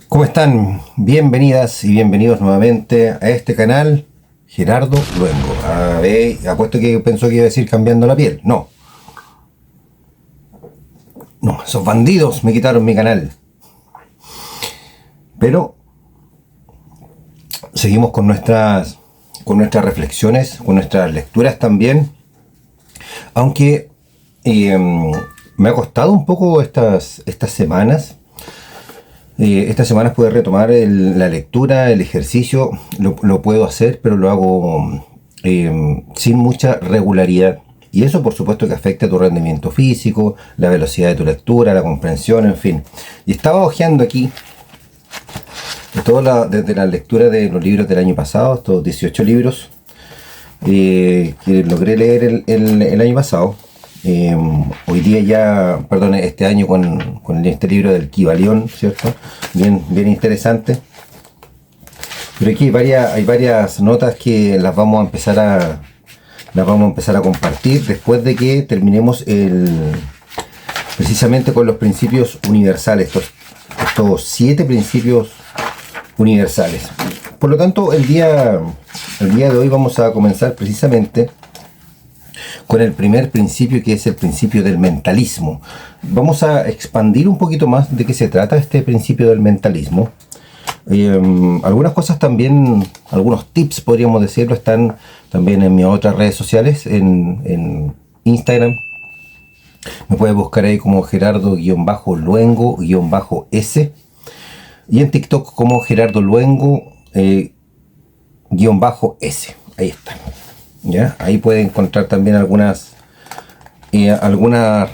¿Cómo están? Bienvenidas y bienvenidos nuevamente a este canal, Gerardo Luengo. A ver, apuesto que pensó que iba a decir cambiando la piel. No, esos bandidos me quitaron mi canal. Pero seguimos con nuestras reflexiones, con nuestras lecturas también. Aunque me ha costado un poco estas semanas. Estas semanas pude retomar la lectura, el ejercicio, lo puedo hacer, pero lo hago sin mucha regularidad. Y eso por supuesto que afecta a tu rendimiento físico, la velocidad de tu lectura, la comprensión, en fin. Y estaba hojeando aquí, desde la lectura de los libros del año pasado, estos 18 libros que logré leer el año pasado. Hoy día ya, perdón, este año con este libro del Kybalión, ¿cierto? Bien interesante. Pero aquí hay varias notas que las vamos a empezar a compartir después de que terminemos precisamente con los principios universales, estos 7 principios universales. Por lo tanto, el día de hoy vamos a comenzar precisamente con el primer principio, que es el principio del mentalismo. Vamos a expandir un poquito más de qué se trata este principio del mentalismo. Algunas cosas también, algunos tips podríamos decirlo, están también en mis otras redes sociales, en Instagram. Me puedes buscar ahí como Gerardo-Luengo-S, y en TikTok como Gerardo Luengo-S. Ahí está. ¿Ya? Ahí puede encontrar también algunas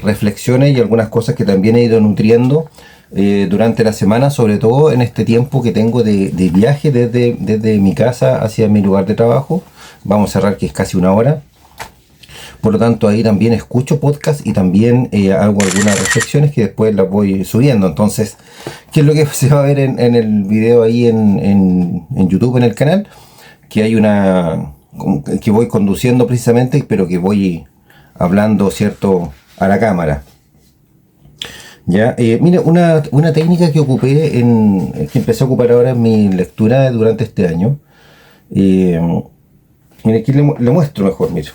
reflexiones y algunas cosas que también he ido nutriendo durante la semana, sobre todo en este tiempo que tengo de viaje desde mi casa hacia mi lugar de trabajo. Vamos a cerrar que es casi una hora. Por lo tanto, ahí también escucho podcast y también hago algunas reflexiones que después las voy subiendo. Entonces, ¿qué es lo que se va a ver en el video ahí en YouTube, en el canal? Que hay que voy conduciendo precisamente, pero que voy hablando, ¿cierto?, a la cámara. Ya, mira, una técnica que ocupé que empecé a ocupar ahora en mi lectura durante este año. Mira, aquí le muestro mejor, mira.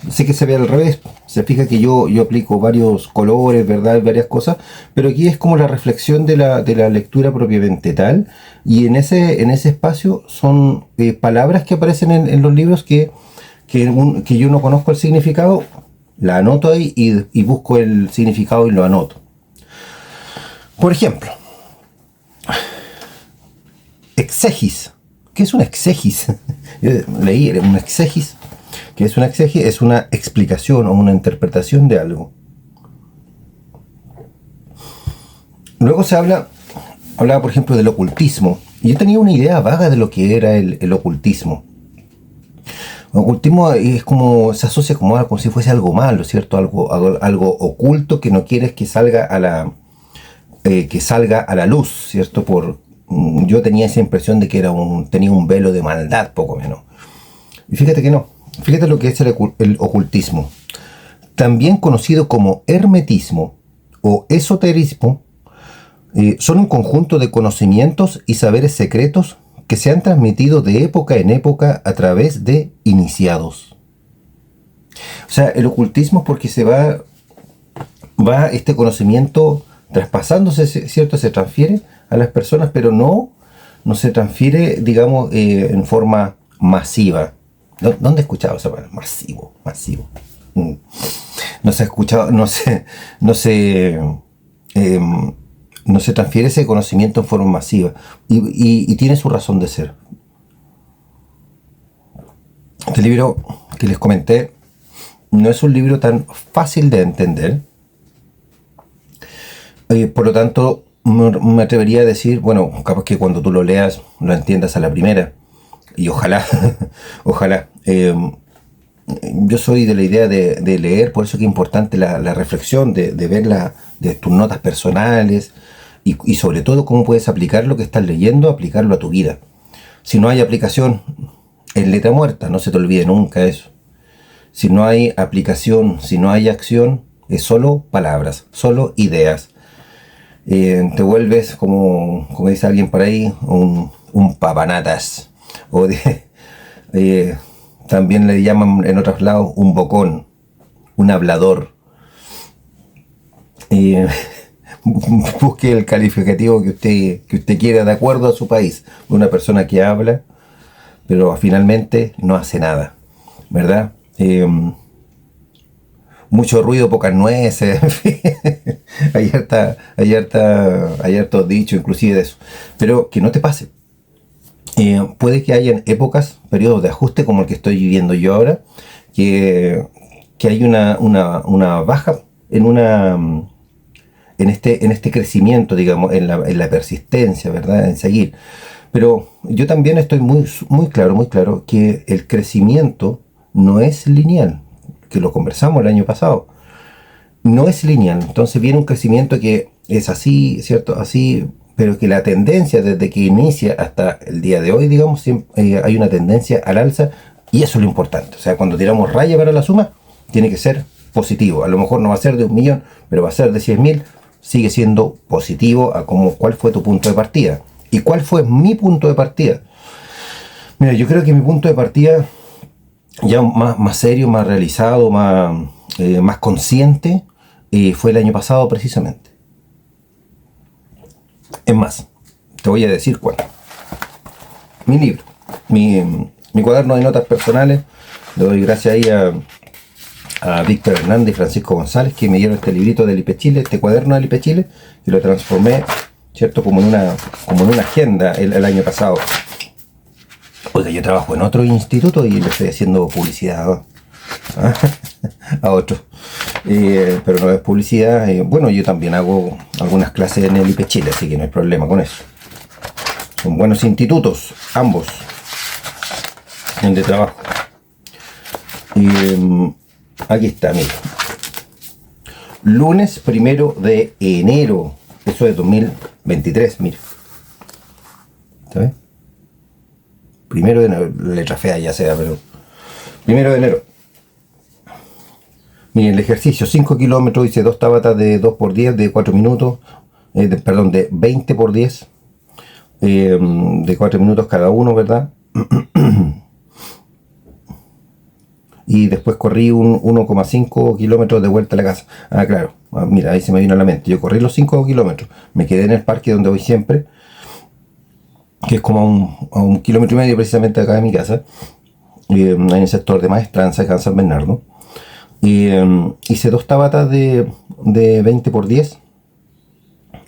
Sé que se ve al revés, se fija que yo aplico varios colores, ¿verdad? Varias cosas, pero aquí es como la reflexión de la lectura propiamente tal, y en ese espacio son palabras que aparecen en los libros que yo no conozco el significado, la anoto ahí y busco el significado y lo anoto. Por ejemplo, exegis. ¿Qué es un exegis? Yo leí un exegis. ¿Qué es una exegesis? Es una explicación o una interpretación de algo. Luego se hablaba por ejemplo del ocultismo. Y yo tenía una idea vaga de lo que era el ocultismo. El ocultismo es como, se asocia como si fuese algo malo, ¿cierto? Algo oculto que no quieres que salga a la luz, ¿cierto? Yo tenía esa impresión de que tenía un velo de maldad, poco menos. Y fíjate que no. Fíjate lo que es el ocultismo. También conocido como hermetismo o esoterismo, son un conjunto de conocimientos y saberes secretos que se han transmitido de época en época a través de iniciados. O sea, el ocultismo es porque se va este conocimiento traspasándose, ¿cierto? Se transfiere a las personas, pero no se transfiere, digamos, en forma masiva. ¿Dónde he escuchado esa palabra? Masivo. No se ha escuchado, no se transfiere ese conocimiento en forma masiva. Y tiene su razón de ser. Este libro que les comenté no es un libro tan fácil de entender. Por lo tanto, me atrevería a decir, bueno, capaz que cuando tú lo leas lo entiendas a la primera. Y ojalá. Yo soy de la idea de leer, por eso que es importante la reflexión, de ver de tus notas personales y sobre todo cómo puedes aplicar lo que estás leyendo, aplicarlo a tu vida. Si no hay aplicación, es letra muerta, no se te olvide nunca eso. Si no hay aplicación, si no hay acción, es solo palabras, solo ideas. te vuelves, como dice alguien por ahí, un papanatas. O también le llaman en otros lados un bocón, un hablador. Eh, Busque el calificativo que usted quiera de acuerdo a su país. Una persona que habla, pero finalmente no hace nada, ¿verdad? Mucho ruido, pocas nueces. Hay harto dicho inclusive de eso. Pero que no te pase. Puede que hayan épocas, periodos de ajuste como el que estoy viviendo yo ahora, que hay una baja en este crecimiento, digamos, en la persistencia, ¿verdad? En seguir. Pero yo también estoy muy claro que el crecimiento no es lineal, que lo conversamos el año pasado. No es lineal, entonces viene un crecimiento que es así, ¿cierto? Así, pero que la tendencia desde que inicia hasta el día de hoy, digamos, hay una tendencia al alza y eso es lo importante. O sea, cuando tiramos raya para la suma, tiene que ser positivo. A lo mejor no va a ser de 1.000.000, pero va a ser de 100.000. Sigue siendo positivo a cuál fue tu punto de partida. ¿Y cuál fue mi punto de partida? Mira, yo creo que mi punto de partida, ya más serio, más realizado, más consciente, fue el año pasado precisamente. Es más, te voy a decir cuál. Mi libro, mi cuaderno de notas personales. Le doy gracias ahí a Víctor Hernández y Francisco González, que me dieron este librito del IPE Chile, este cuaderno del IPE Chile, y lo transformé, ¿cierto? Como en una agenda el año pasado. Oiga, yo trabajo en otro instituto y le estoy haciendo publicidad a otro. Pero no es publicidad. Bueno, yo también hago algunas clases en el IPE Chile, así que no hay problema con eso. Son buenos institutos, ambos, en de trabajo. Aquí está, mira. Lunes 1 de enero. Eso es 2023, mira. ¿Sabes? 1 de enero, letra fea ya sea, pero 1 de enero. Miren, el ejercicio, 5 kilómetros, hice 2 tabatas de 2x10 de 4 minutos, de 20x10, de 4 minutos cada uno, ¿verdad? Y después corrí un 1,5 kilómetros de vuelta a la casa. Ah, claro, mira, ahí se me vino a la mente. Yo corrí los 5 kilómetros, me quedé en el parque donde voy siempre, que es como a un kilómetro y medio precisamente acá de mi casa, en el sector de Maestranza, acá en San Bernardo. Hice 2 tabatas de 20x10.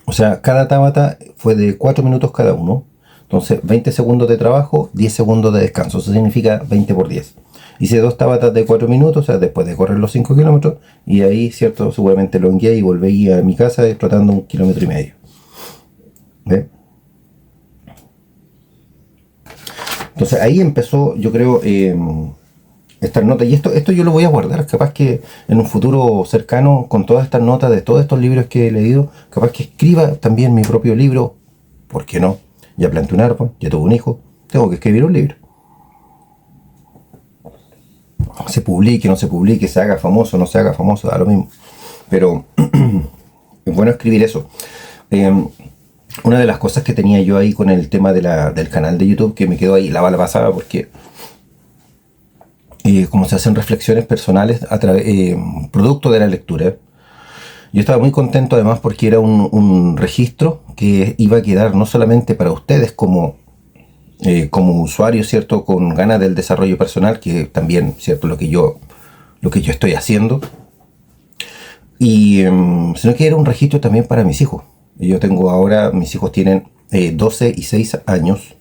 O sea, cada tabata fue de 4 minutos cada uno. Entonces, 20 segundos de trabajo, 10 segundos de descanso. Eso significa 20x10. Hice 2 tabatas de 4 minutos, o sea, después de correr los 5 kilómetros. Y ahí, cierto, seguramente longueé y volví a mi casa trotando 1,5 kilómetros. ¿Ve? Entonces, ahí empezó, yo creo, estas notas. Y esto yo lo voy a guardar. Capaz que en un futuro cercano, con todas estas notas de todos estos libros que he leído, capaz que escriba también mi propio libro. ¿Por qué no? Ya planté un árbol, ya tuve un hijo, tengo que escribir un libro. Se publique, no se publique, se haga famoso, no se haga famoso, da lo mismo. Pero es bueno escribir eso. Una de las cosas que tenía yo ahí con el tema del canal de YouTube, que me quedó ahí la bala pasada, porque como se hacen reflexiones personales producto de la lectura, yo estaba muy contento además porque era un registro que iba a quedar no solamente para ustedes como usuarios, ¿cierto? Con ganas del desarrollo personal, que también, ¿cierto? Lo que yo estoy haciendo. Sino que era un registro también para mis hijos. Yo tengo ahora, mis hijos tienen 12 y 6 años.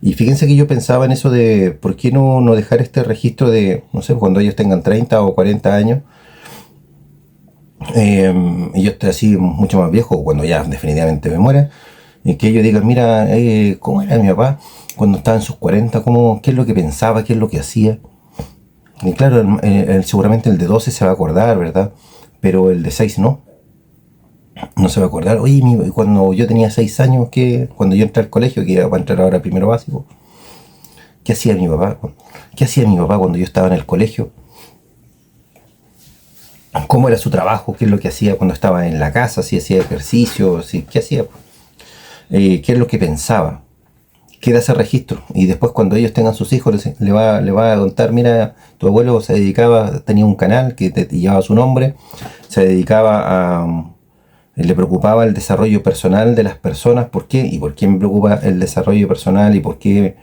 Y fíjense que yo pensaba en eso de por qué no dejar este registro de, no sé, cuando ellos tengan 30 o 40 años. Y yo estoy así mucho más viejo, cuando ya definitivamente me muera, y que ellos digan, mira, ¿cómo era mi papá cuando estaba en sus 40? ¿Qué es lo que pensaba? ¿Qué es lo que hacía? Y claro, seguramente el de 12 se va a acordar, ¿verdad? Pero el de 6 no se va a acordar. Oye, cuando yo tenía 6 años, cuando yo entré al colegio, que iba a entrar ahora primero básico, ¿qué hacía mi papá? ¿Qué hacía mi papá cuando yo estaba en el colegio? cómo era su trabajo, qué es lo que hacía cuando estaba en la casa, si hacía ejercicio, si, qué hacía, qué es lo que pensaba. Queda ese registro y después cuando ellos tengan sus hijos le va a contar, mira, tu abuelo se dedicaba, tenía un canal que llevaba su nombre, se dedicaba a, le preocupaba el desarrollo personal de las personas. ¿Por qué? ¿Y por qué me preocupa el desarrollo personal y por qué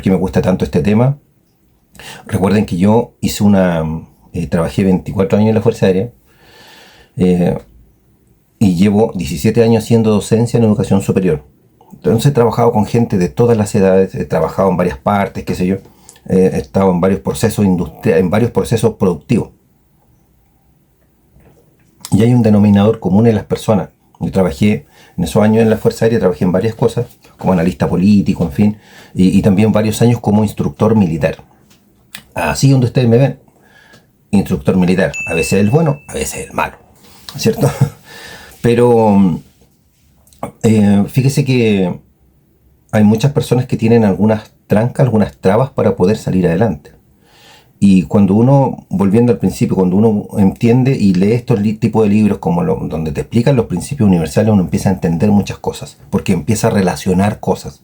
me gusta tanto este tema? Recuerden que yo hice trabajé 24 años en la Fuerza Aérea, y llevo 17 años haciendo docencia en educación superior. Entonces he trabajado con gente de todas las edades, he trabajado en varias partes, qué sé yo, he estado en varios procesos industriales, en varios procesos productivos. Y hay un denominador común en las personas. Yo trabajé en esos años en la Fuerza Aérea, trabajé en varias cosas, como analista político, en fin, y también varios años como instructor militar. Así donde ustedes me ven, instructor militar, a veces el bueno, a veces el malo, ¿cierto? Pero fíjese que hay muchas personas que tienen algunas trancas, algunas trabas para poder salir adelante. Y cuando uno, volviendo al principio, cuando uno entiende y lee estos tipos de libros como donde te explican los principios universales, uno empieza a entender muchas cosas, porque empieza a relacionar cosas.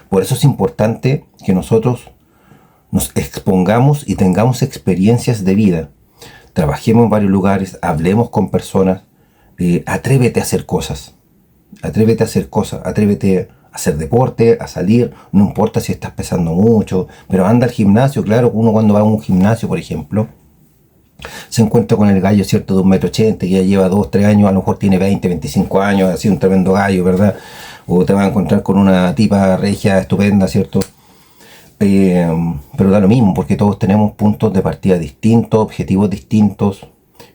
Por eso es importante que nosotros nos expongamos y tengamos experiencias de vida. Trabajemos en varios lugares, hablemos con personas, atrévete a hacer cosas. Atrévete a hacer cosas, atrévete a hacer deporte, a salir, no importa si estás pesando mucho, pero anda al gimnasio. Claro, uno cuando va a un gimnasio, por ejemplo, se encuentra con el gallo, ¿cierto?, de 1,80 m, que ya lleva 2, 3 años, a lo mejor tiene 20, 25 años, ha sido un tremendo gallo, ¿verdad? O te vas a encontrar con una tipa regia, estupenda, ¿cierto? Pero da lo mismo, porque todos tenemos puntos de partida distintos, objetivos distintos.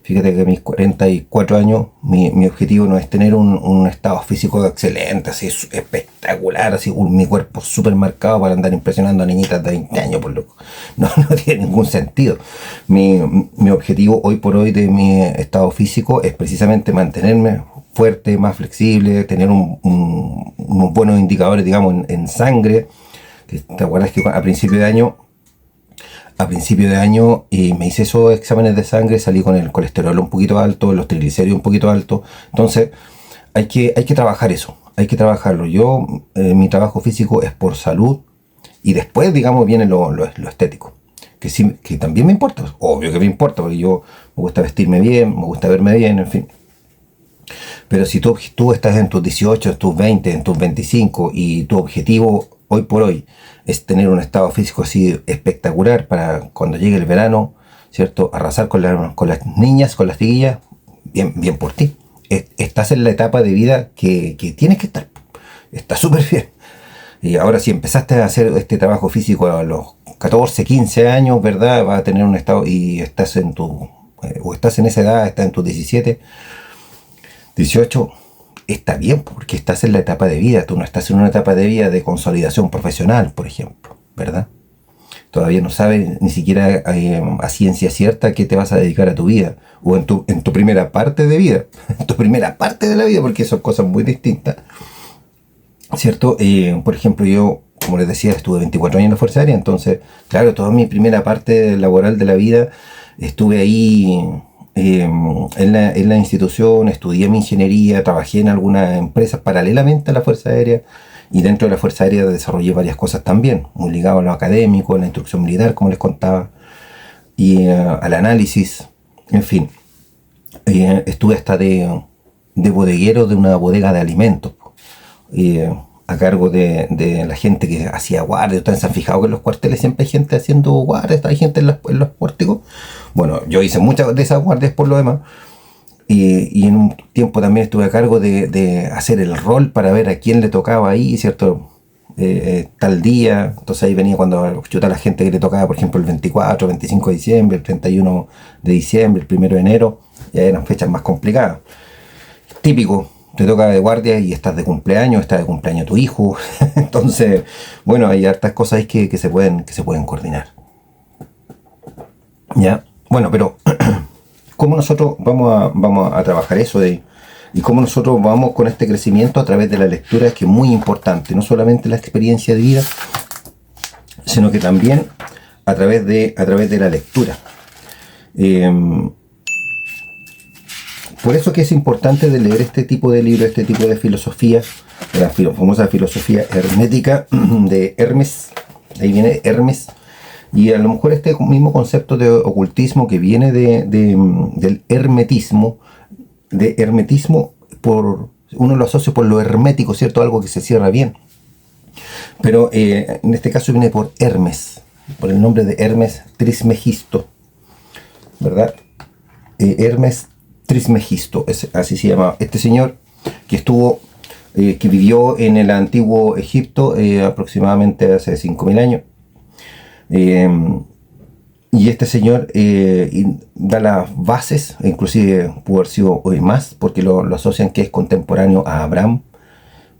Fíjate que a mis 44 años, mi objetivo no es tener un estado físico excelente, así espectacular, así mi cuerpo súper marcado para andar impresionando a niñitas de 20 años, por loco. No tiene ningún sentido. Mi objetivo hoy por hoy de mi estado físico es precisamente mantenerme fuerte, más flexible, tener unos buenos indicadores, digamos, en sangre. ¿Te acuerdas que a principio de año me hice esos exámenes de sangre, salí con el colesterol un poquito alto, los triglicéridos un poquito alto? Entonces hay que trabajar eso, hay que trabajarlo. Yo, mi trabajo físico es por salud y después, digamos, viene lo estético, que sí, que también me importa, obvio que me importa, porque yo me gusta vestirme bien, me gusta verme bien, en fin. Pero si tú estás en tus 18, en tus 20, en tus 25 y tu objetivo hoy por hoy es tener un estado físico así espectacular para cuando llegue el verano, ¿cierto?, arrasar con las niñas, con las chiquillas, bien por ti. Estás en la etapa de vida que tienes que estar. Está súper bien. Y ahora si empezaste a hacer este trabajo físico a los 14, 15 años, ¿verdad?, vas a tener un estado y estás o estás en esa edad, estás en tus 17, 18, está bien, porque estás en la etapa de vida. Tú no estás en una etapa de vida de consolidación profesional, por ejemplo, ¿verdad? Todavía no sabes ni siquiera a ciencia cierta qué te vas a dedicar a tu vida, o en tu primera parte de vida, en tu primera parte de la vida, porque son cosas muy distintas, ¿cierto? Por ejemplo, yo, como les decía, estuve 24 años en la Fuerza Aérea, entonces, claro, toda mi primera parte laboral de la vida estuve ahí en la institución, estudié mi ingeniería, trabajé en algunas empresas paralelamente a la Fuerza Aérea, y dentro de la Fuerza Aérea desarrollé varias cosas también, muy ligado a lo académico, a la instrucción militar, como les contaba, y al análisis, en fin. Estuve hasta de bodeguero de una bodega de alimentos, a cargo de la gente que hacía guardia. Ustedes se han fijado que en los cuarteles siempre hay gente haciendo guardias, hay gente en los pórticos. Bueno, yo hice muchas de esas guardias por lo demás, y en un tiempo también estuve a cargo de hacer el rol para ver a quién le tocaba ahí, ¿cierto? Tal día. Entonces ahí venía cuando chuta la gente que le tocaba, por ejemplo, el 24, 25 de diciembre, el 31 de diciembre, el 1 de enero. Ya eran fechas más complicadas. Típico, te toca de guardia y estás de cumpleaños, está de cumpleaños tu hijo. Entonces, bueno, hay hartas cosas ahí que se pueden coordinar. ¿Ya? Bueno, pero ¿cómo nosotros vamos a trabajar eso y cómo nosotros vamos con este crecimiento a través de la lectura, que es muy importante? No solamente la experiencia de vida, sino que también a través de la lectura. por eso que es importante de leer este tipo de libros, este tipo de filosofía, la famosa filosofía hermética de Hermes, ahí viene Hermes, y a lo mejor este mismo concepto de ocultismo que viene del hermetismo, uno lo asocia por lo hermético, ¿cierto? Algo que se cierra bien. Pero en este caso viene por Hermes, por el nombre de Hermes Trismegisto, ¿verdad? Hermes Trismegisto, así se llama este señor, que que vivió en el antiguo Egipto aproximadamente hace 5000 años. Y este señor da las bases, inclusive pudo haber sido hoy más, porque lo asocian que es contemporáneo a Abraham,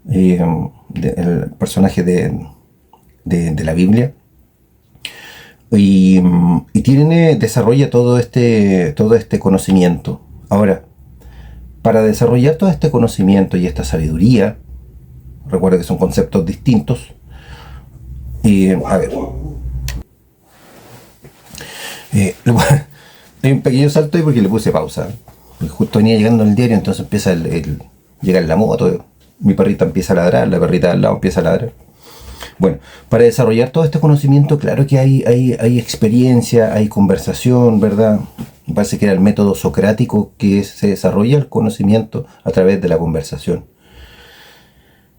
el personaje de la Biblia. Y desarrolla todo este conocimiento. Ahora, para desarrollar todo este conocimiento y esta sabiduría, recuerda que son conceptos distintos. A ver. Hay un pequeño salto ahí porque le puse pausa. Porque justo venía llegando el diario, entonces empieza llegar la moto. Mi perrita empieza a ladrar, la perrita al lado empieza a ladrar. Bueno, para desarrollar todo este conocimiento, claro que hay experiencia, hay conversación, ¿verdad? Me parece que era el método socrático que se desarrolla el conocimiento a través de la conversación.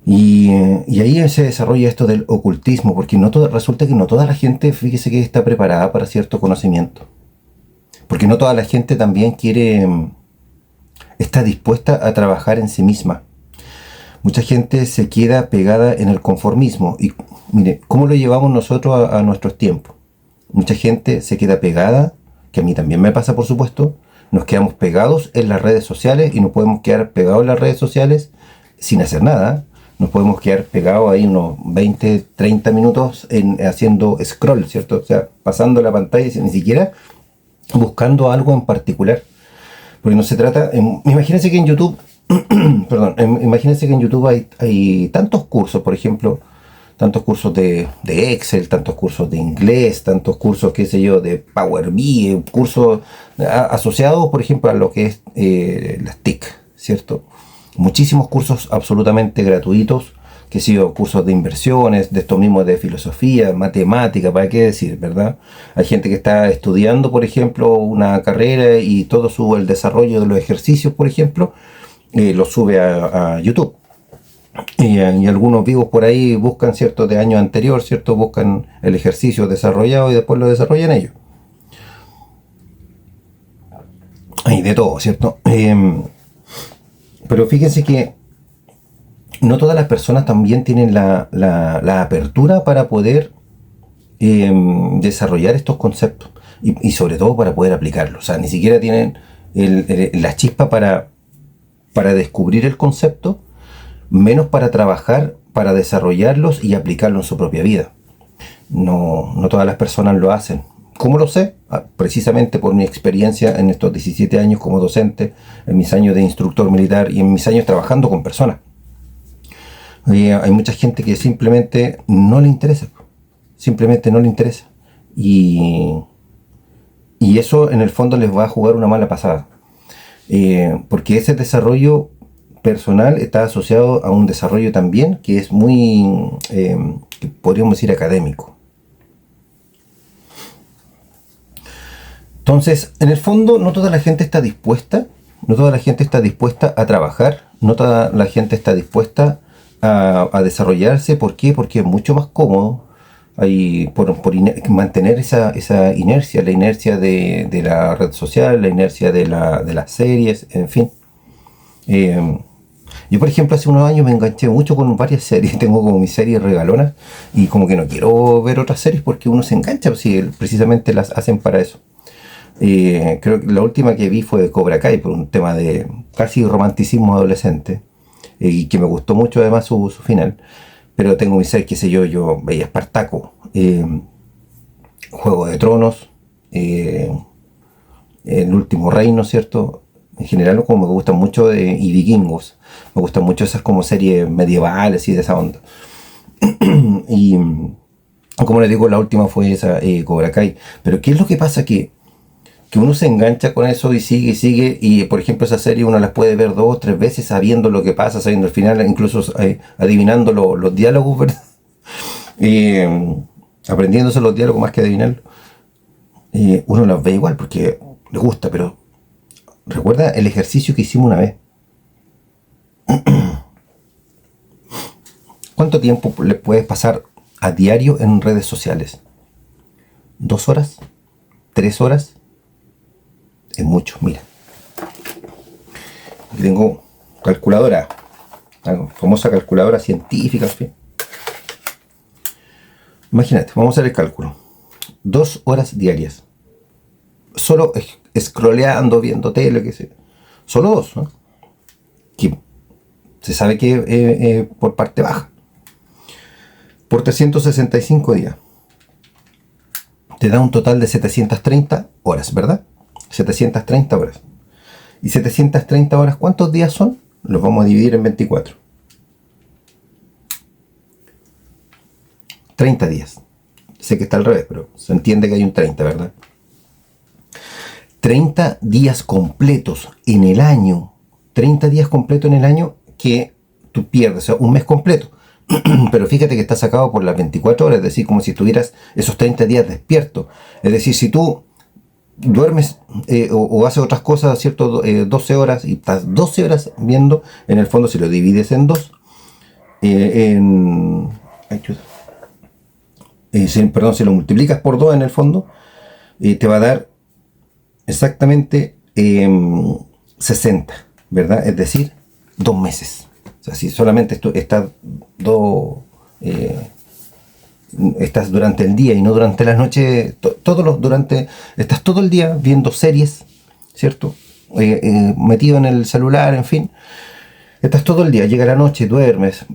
Y ahí se desarrolla esto del ocultismo, porque resulta que no toda la gente, fíjese que está preparada para cierto conocimiento. Porque no toda la gente también está dispuesta a trabajar en sí misma. Mucha gente se queda pegada en el conformismo. Y mire, ¿cómo lo llevamos nosotros a nuestros tiempos? Mucha gente se queda pegada, que a mí también me pasa por supuesto, nos quedamos pegados en las redes sociales y no podemos quedar pegados en las redes sociales sin hacer nada. Nos podemos quedar pegados ahí unos 20, 30 minutos haciendo scroll, ¿cierto? O sea, pasando la pantalla ni siquiera buscando algo en particular. Porque no se trata... Imagínense que en YouTube... perdón, imagínense que en YouTube hay tantos cursos, por ejemplo, tantos cursos de Excel, tantos cursos de inglés, tantos cursos, qué sé yo, de Power BI, cursos asociados, por ejemplo, a lo que es las TIC, ¿cierto? Muchísimos cursos absolutamente gratuitos, que sé yo, cursos de inversiones, de estos mismos de filosofía, matemática, ¿para qué decir, verdad? Hay gente que está estudiando, por ejemplo, una carrera y todo el desarrollo de los ejercicios, por ejemplo, lo sube a YouTube. Y algunos vivos por ahí buscan, ¿cierto?, de año anterior, ¿cierto?, buscan el ejercicio desarrollado y después lo desarrollan ellos. Hay de todo, ¿cierto? Pero fíjense que no todas las personas también tienen la apertura para poder desarrollar estos conceptos y sobre todo para poder aplicarlos. O sea, ni siquiera tienen la chispa para descubrir el concepto, menos para trabajar, para desarrollarlos y aplicarlos en su propia vida. No todas las personas lo hacen. ¿Cómo lo sé? Precisamente por mi experiencia en estos 17 años como docente, en mis años de instructor militar y en mis años trabajando con personas. Hay mucha gente que simplemente no le interesa. Simplemente no le interesa. Y eso en el fondo les va a jugar una mala pasada. Porque ese desarrollo personal está asociado a un desarrollo también que es muy, que podríamos decir, académico. Entonces, en el fondo, no toda la gente está dispuesta, a trabajar, no toda la gente está dispuesta a desarrollarse. ¿Por qué? Porque es mucho más cómodo mantener esa inercia, la inercia de la red social, la inercia de las series, en fin. Yo, por ejemplo, hace unos años me enganché mucho con varias series. Tengo como mis series regalonas y como que no quiero ver otras series porque uno se engancha, si precisamente las hacen para eso. Creo que la última que vi fue Cobra Kai, por un tema de casi romanticismo adolescente, y que me gustó mucho además su final. Pero tengo mis series, qué sé yo veía Espartaco, Juego de Tronos, El Último Reino, ¿cierto? En general, como me gustan mucho, y Vikingos, me gustan mucho esas como series medievales y de esa onda. Y como les digo, la última fue esa, Cobra Kai. Pero ¿qué es lo que pasa? Que que uno se engancha con eso y sigue, y por ejemplo esa serie uno las puede ver 2 o 3 veces sabiendo lo que pasa, sabiendo el final, incluso adivinando los diálogos, ¿verdad? Aprendiéndose los diálogos más que adivinarlos. Uno las ve igual porque le gusta, pero recuerda el ejercicio que hicimos una vez. ¿Cuánto tiempo le puedes pasar a diario en redes sociales? ¿2 horas? ¿3 horas? Es mucho, mira. Aquí tengo calculadora, la famosa calculadora científica. ¿Sí? Imagínate, vamos a hacer el cálculo. 2 horas diarias. Solo scrolleando, viendo tele, qué sé. Solo 2, ¿no? Que se sabe que por parte baja. Por 365 días. Te da un total de 730 horas, ¿verdad? 730 horas. ¿Y 730 horas cuántos días son? Los vamos a dividir en 24. 30 días. Sé que está al revés, pero se entiende que hay un 30, ¿verdad? 30 días completos en el año. 30 días completos en el año que tú pierdes, o sea, un mes completo. Pero fíjate que está sacado por las 24 horas, es decir, como si estuvieras esos 30 días despierto. Es decir, si tú duermes o haces otras cosas, ¿cierto? 12 horas y estás 12 horas viendo, en el fondo si lo divides en dos, si lo multiplicas por 2 en el fondo, te va a dar exactamente 60, ¿verdad? Es decir, 2 meses. O sea, si solamente estás durante el día y no durante la noche, estás todo el día viendo series, ¿cierto? Metido en el celular, en fin. Estás todo el día, llega la noche, duermes,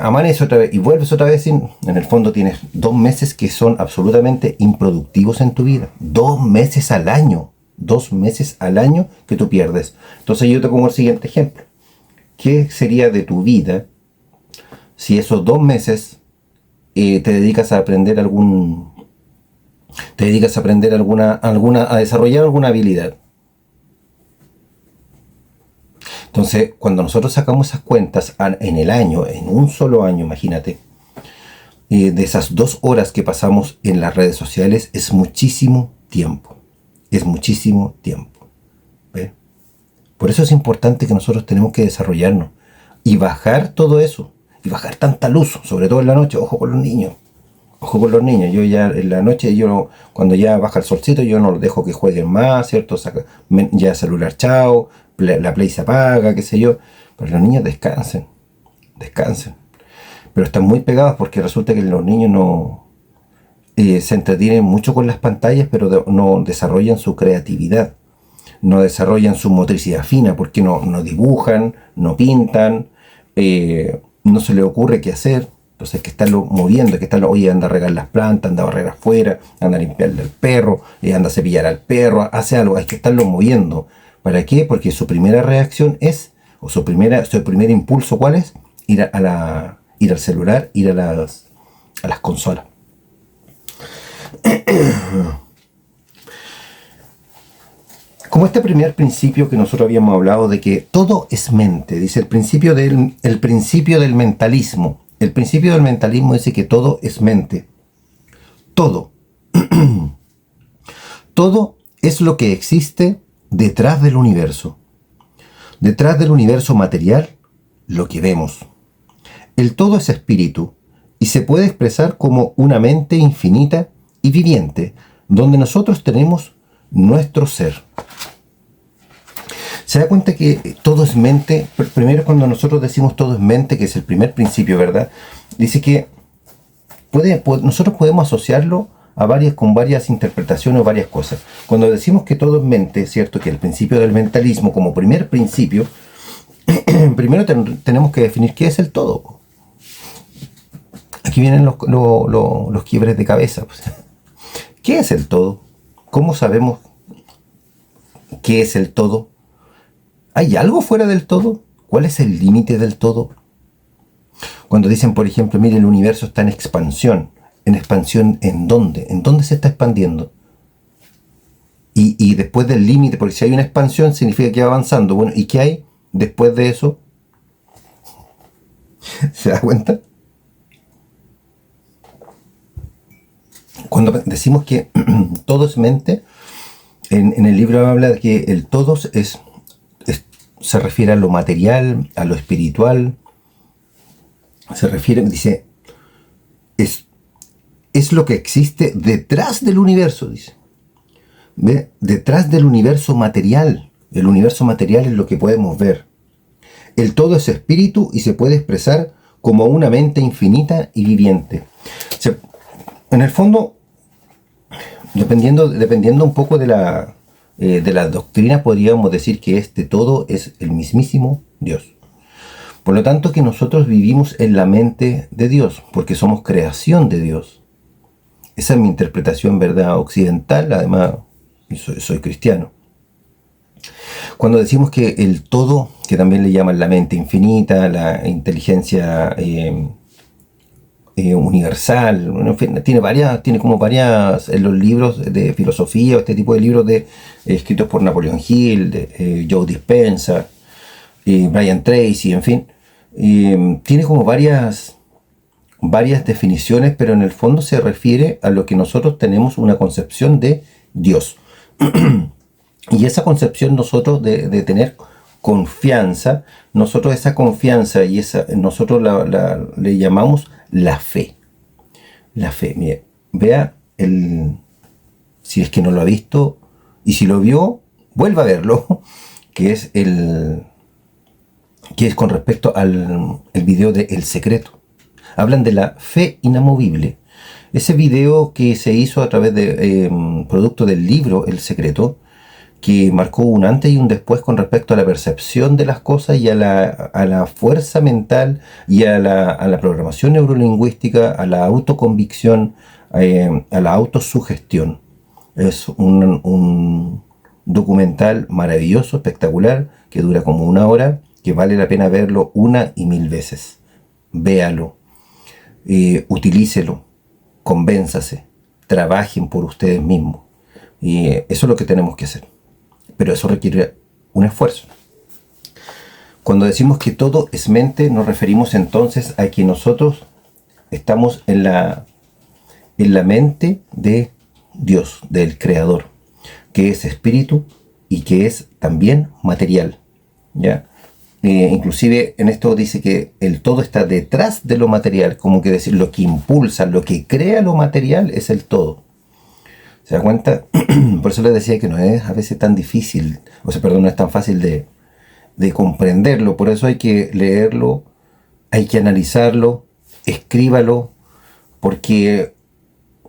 amanece otra vez y vuelves otra vez. En el fondo tienes 2 meses que son absolutamente improductivos en tu vida. 2 meses al año. 2 meses al año que tú pierdes. Entonces yo te pongo el siguiente ejemplo. ¿Qué sería de tu vida si esos 2 meses te dedicas a aprender a desarrollar alguna habilidad? Entonces, cuando nosotros sacamos esas cuentas en el año, en un solo año, imagínate, de esas 2 horas que pasamos en las redes sociales, es muchísimo tiempo. Es muchísimo tiempo. ¿Ve? Por eso es importante que nosotros tenemos que desarrollarnos y bajar todo eso, y bajar tanta luz, sobre todo en la noche. Ojo con los niños. Ojo con los niños. Yo ya en la noche, cuando ya baja el solcito, yo no los dejo que jueguen más, ¿cierto? Ya celular, chao, la play se apaga, qué sé yo. Pero los niños descansen. Pero están muy pegados porque resulta que los niños no se entretienen mucho con las pantallas, pero no desarrollan su creatividad. No desarrollan su motricidad fina porque no dibujan, no pintan, no se les ocurre qué hacer. Entonces hay que estarlo moviendo, hay que estarlo, oye, anda a regar las plantas, anda a barrer afuera, anda a limpiarle al perro, anda a cepillar al perro, hace algo, hay que estarlo moviendo. ¿Para qué? Porque su primera reacción su primer impulso, ¿cuál es? Ir al celular, ir a las consolas. Como este primer principio que nosotros habíamos hablado de que todo es mente, dice el principio del mentalismo. El principio del mentalismo dice que todo es mente. Todo. Todo es lo que existe detrás del universo. Detrás del universo material, lo que vemos. El todo es espíritu y se puede expresar como una mente infinita y viviente, donde nosotros tenemos nuestro ser. Se da cuenta que todo es mente. Primero, cuando nosotros decimos todo es mente, que es el primer principio, ¿verdad? Dice que nosotros podemos asociarlo con varias interpretaciones o varias cosas. Cuando decimos que todo es mente, ¿cierto? Que el principio del mentalismo como primer principio, primero tenemos que definir qué es el todo. Aquí vienen los quiebres de cabeza. ¿Qué es el todo? ¿Cómo sabemos qué es el todo? ¿Hay algo fuera del todo? ¿Cuál es el límite del todo? Cuando dicen, por ejemplo, mire, el universo está en expansión. ¿En expansión en dónde? ¿En dónde se está expandiendo? y después del límite, porque si hay una expansión significa que va avanzando. Bueno, ¿y qué hay después de eso? ¿Se da cuenta? Cuando decimos que todo es mente, en el libro habla de que el todo se refiere a lo material, a lo espiritual, se refiere, dice, es lo que existe detrás del universo, dice. ¿Ve? Detrás del universo material. El universo material es lo que podemos ver. El todo es espíritu y se puede expresar como una mente infinita y viviente. O sea, en el fondo, dependiendo un poco de la doctrina, podríamos decir que este todo es el mismísimo Dios. Por lo tanto, que nosotros vivimos en la mente de Dios, porque somos creación de Dios. Esa es mi interpretación, ¿verdad? Occidental, además, soy cristiano. Cuando decimos que el todo, que también le llaman la mente infinita, la inteligencia universal, en fin, tiene como varias en los libros de filosofía, este tipo de libros escritos por Napoleon Hill, Joe Dispenza, Brian Tracy, en fin, tiene como varias definiciones, pero en el fondo se refiere a lo que nosotros tenemos una concepción de Dios. Y esa concepción nosotros de tener confianza, nosotros esa confianza y nosotros le llamamos la fe. La fe, mire, vea si es que no lo ha visto, y si lo vio, vuelva a verlo, que es con respecto al el video de El Secreto. Hablan de la fe inamovible. Ese video que se hizo a través de producto del libro El Secreto, que marcó un antes y un después con respecto a la percepción de las cosas y a la fuerza mental y a la programación neurolingüística, a la autoconvicción, a la autosugestión. Es un documental maravilloso, espectacular, que dura como 1 hora, que vale la pena verlo 1 y 1000 veces. Véalo, utilícelo, convénzase, trabajen por ustedes mismos. Y eso es lo que tenemos que hacer. Pero eso requiere un esfuerzo. Cuando decimos que todo es mente, nos referimos entonces a que nosotros estamos en la mente de Dios, del Creador, que es espíritu y que es también material, ¿ya? Inclusive en esto dice que el todo está detrás de lo material, como que decir, lo que impulsa, lo que crea lo material es el todo. ¿Se da cuenta? Por eso les decía que no es a veces tan difícil, no es tan fácil de comprenderlo. Por eso hay que leerlo, hay que analizarlo, escríbalo, porque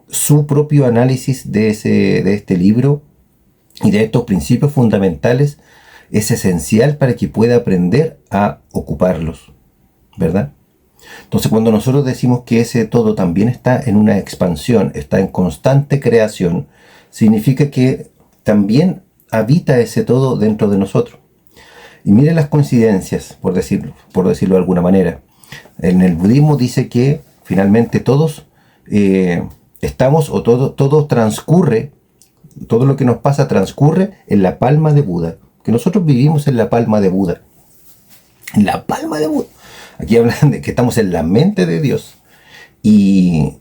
su propio análisis de este libro y de estos principios fundamentales es esencial para que pueda aprender a ocuparlos, ¿verdad? Entonces, cuando nosotros decimos que ese todo también está en una expansión, está en constante creación, significa que también habita ese todo dentro de nosotros. Y miren las coincidencias, por decirlo de alguna manera. En el budismo dice que finalmente todos estamos, o todo transcurre, todo lo que nos pasa transcurre en la palma de Buda. Que nosotros vivimos en la palma de Buda. En la palma de Buda. Aquí hablan de que estamos en la mente de Dios. Y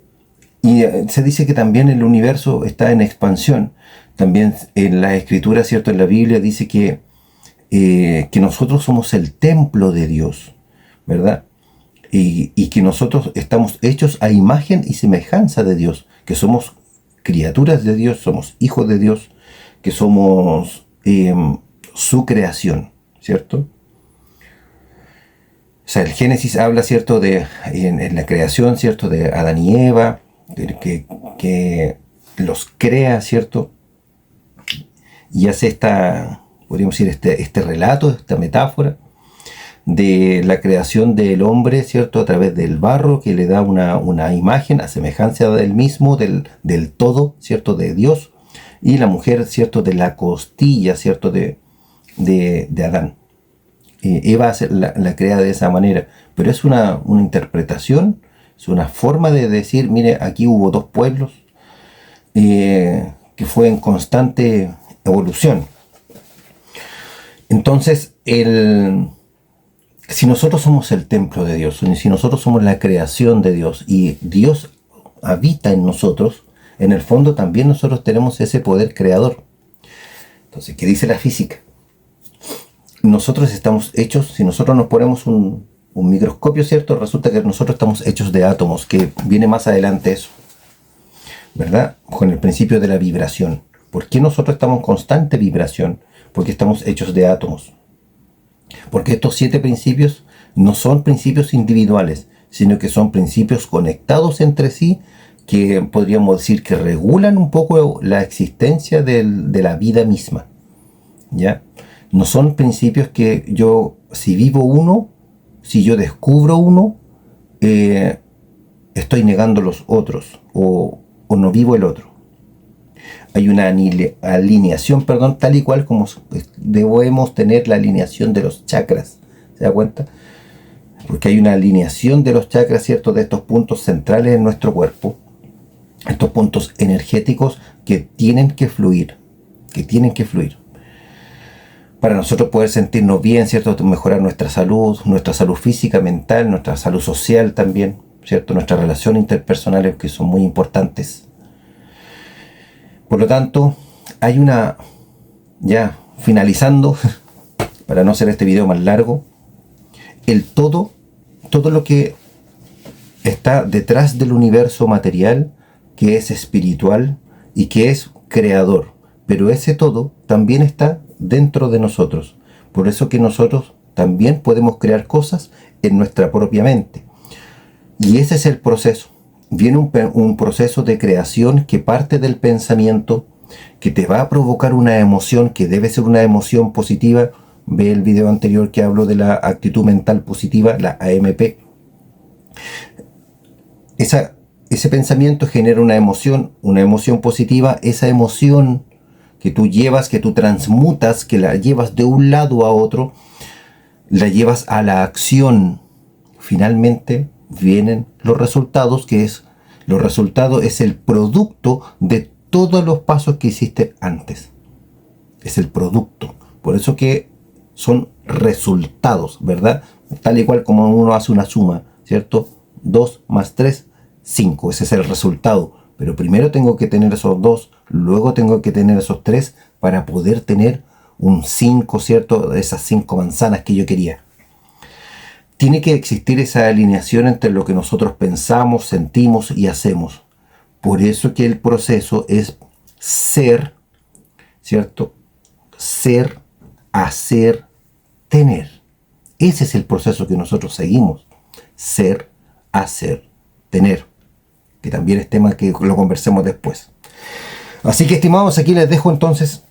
se dice que también el universo está en expansión. También en la escritura, ¿cierto? En la Biblia dice que nosotros somos el templo de Dios, ¿verdad? Y que nosotros estamos hechos a imagen y semejanza de Dios, que somos criaturas de Dios, somos hijos de Dios, que somos su creación, ¿cierto? O sea, el Génesis habla, ¿cierto?, en la creación, ¿cierto?, de Adán y Eva, que los crea, ¿cierto? Y hace podríamos decir, este relato, esta metáfora de la creación del hombre, ¿cierto?, a través del barro, que le da una imagen a semejanza del mismo, del todo, ¿cierto?, de Dios, y la mujer, ¿cierto?, de la costilla, ¿cierto?, de Adán. Eva la crea de esa manera, pero es una interpretación, es una forma de decir, mire, aquí hubo dos pueblos que fue en constante evolución. Entonces, si nosotros somos el templo de Dios, si nosotros somos la creación de Dios y Dios habita en nosotros, en el fondo también nosotros tenemos ese poder creador. Entonces, ¿qué dice la física? Nosotros estamos hechos, si nosotros nos ponemos un microscopio, ¿cierto? Resulta que nosotros estamos hechos de átomos, que viene más adelante eso, ¿verdad? Con el principio de la vibración. ¿Por qué nosotros estamos en constante vibración? Porque estamos hechos de átomos. Porque estos 7 principios no son principios individuales, sino que son principios conectados entre sí, que podríamos decir que regulan un poco la existencia de la vida misma, ¿ya? No son principios que yo, si vivo uno, si yo descubro uno, estoy negando los otros, o no vivo el otro. Hay una alineación, tal y cual como debemos tener la alineación de los chakras. ¿Se da cuenta? Porque hay una alineación de los chakras, ¿cierto? De estos puntos centrales en nuestro cuerpo. Estos puntos energéticos que tienen que fluir. Para nosotros poder sentirnos bien, ¿cierto? Mejorar nuestra salud física, mental, nuestra salud social también, ¿cierto? Nuestras relaciones interpersonales, que son muy importantes. Por lo tanto, hay ya finalizando, para no hacer este video más largo, todo lo que está detrás del universo material, que es espiritual y que es creador. Pero ese todo también está dentro de nosotros. Por eso que nosotros también podemos crear cosas en nuestra propia mente. Y ese es el proceso. Viene un proceso de creación que parte del pensamiento, que te va a provocar una emoción, que debe ser una emoción positiva. Ve el video anterior que hablo de la actitud mental positiva, la AMP. Ese pensamiento genera una emoción positiva. Esa emoción que tú llevas, que tú transmutas, que la llevas de un lado a otro, la llevas a la acción. Finalmente vienen los resultados, los resultados es el producto de todos los pasos que hiciste antes. Es el producto. Por eso que son resultados, ¿verdad? Tal y cual como uno hace una suma, ¿cierto? 2 más 3, 5. Ese es el resultado. Pero primero tengo que tener esos 2, luego tengo que tener esos 3 para poder tener un 5, ¿cierto? De esas 5 manzanas que yo quería. Tiene que existir esa alineación entre lo que nosotros pensamos, sentimos y hacemos. Por eso que el proceso es ser, ¿cierto? Ser, hacer, tener. Ese es el proceso que nosotros seguimos. Ser, hacer, tener. Que también es tema que lo conversemos después. Así que, estimados, aquí les dejo entonces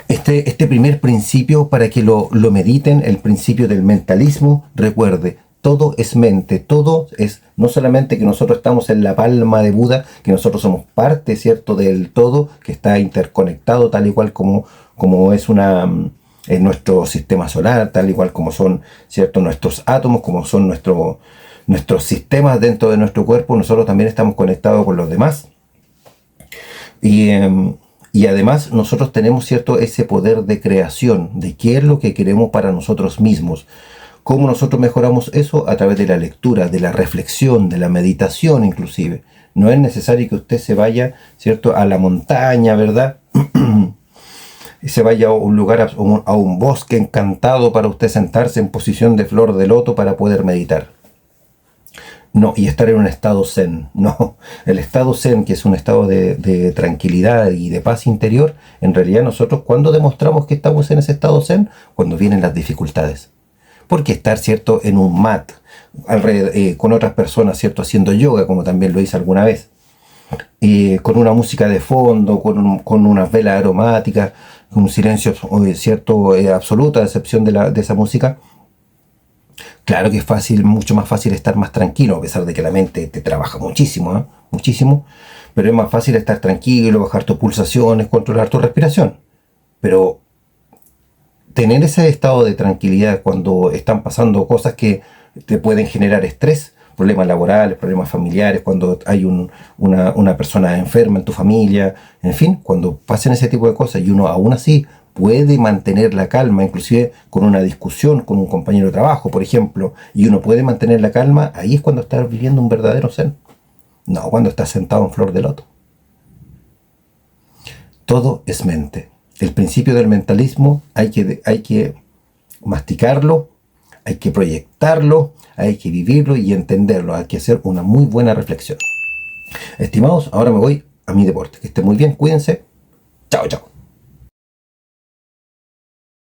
este primer principio para que lo mediten, el principio del mentalismo. Recuerde, todo es mente, todo es, no solamente que nosotros estamos en la palma de Buda, que nosotros somos parte, ¿cierto?, del todo, que está interconectado tal y cual como es en nuestro sistema solar, tal y cual como son, ¿cierto?, nuestros átomos, como son nuestros sistemas dentro de nuestro cuerpo. Nosotros también estamos conectados con los demás. Y además nosotros tenemos, ¿cierto?, ese poder de creación, de qué es lo que queremos para nosotros mismos. ¿Cómo nosotros mejoramos eso? A través de la lectura, de la reflexión, de la meditación inclusive. No es necesario que usted se vaya, ¿cierto?, a la montaña, ¿verdad? Y se vaya a un lugar, a un bosque encantado para usted sentarse en posición de flor de loto para poder meditar. No, y estar en un estado zen. No, el estado zen, que es un estado de tranquilidad y de paz interior, en realidad nosotros, ¿cuándo demostramos que estamos en ese estado zen? Cuando vienen las dificultades. Porque estar, ¿cierto?, en un mat, con otras personas, ¿cierto?, haciendo yoga, como también lo hice alguna vez, con una música de fondo, con unas velas aromáticas, con un silencio, ¿cierto?, absoluto, a excepción de esa música. Claro que es fácil, mucho más fácil estar más tranquilo, a pesar de que la mente te trabaja muchísimo, ¿eh? Muchísimo, pero es más fácil estar tranquilo, bajar tus pulsaciones, controlar tu respiración. Pero tener ese estado de tranquilidad cuando están pasando cosas que te pueden generar estrés, problemas laborales, problemas familiares, cuando hay una persona enferma en tu familia, en fin, cuando pasen ese tipo de cosas y uno aún así puede mantener la calma, inclusive con una discusión con un compañero de trabajo, por ejemplo, y uno puede mantener la calma, ahí es cuando estás viviendo un verdadero zen. No cuando estás sentado en flor de loto. Todo es mente. El principio del mentalismo hay que masticarlo, hay que proyectarlo, hay que vivirlo y entenderlo. Hay que hacer una muy buena reflexión. Estimados, ahora me voy a mi deporte. Que esté muy bien, cuídense. Chao, chao.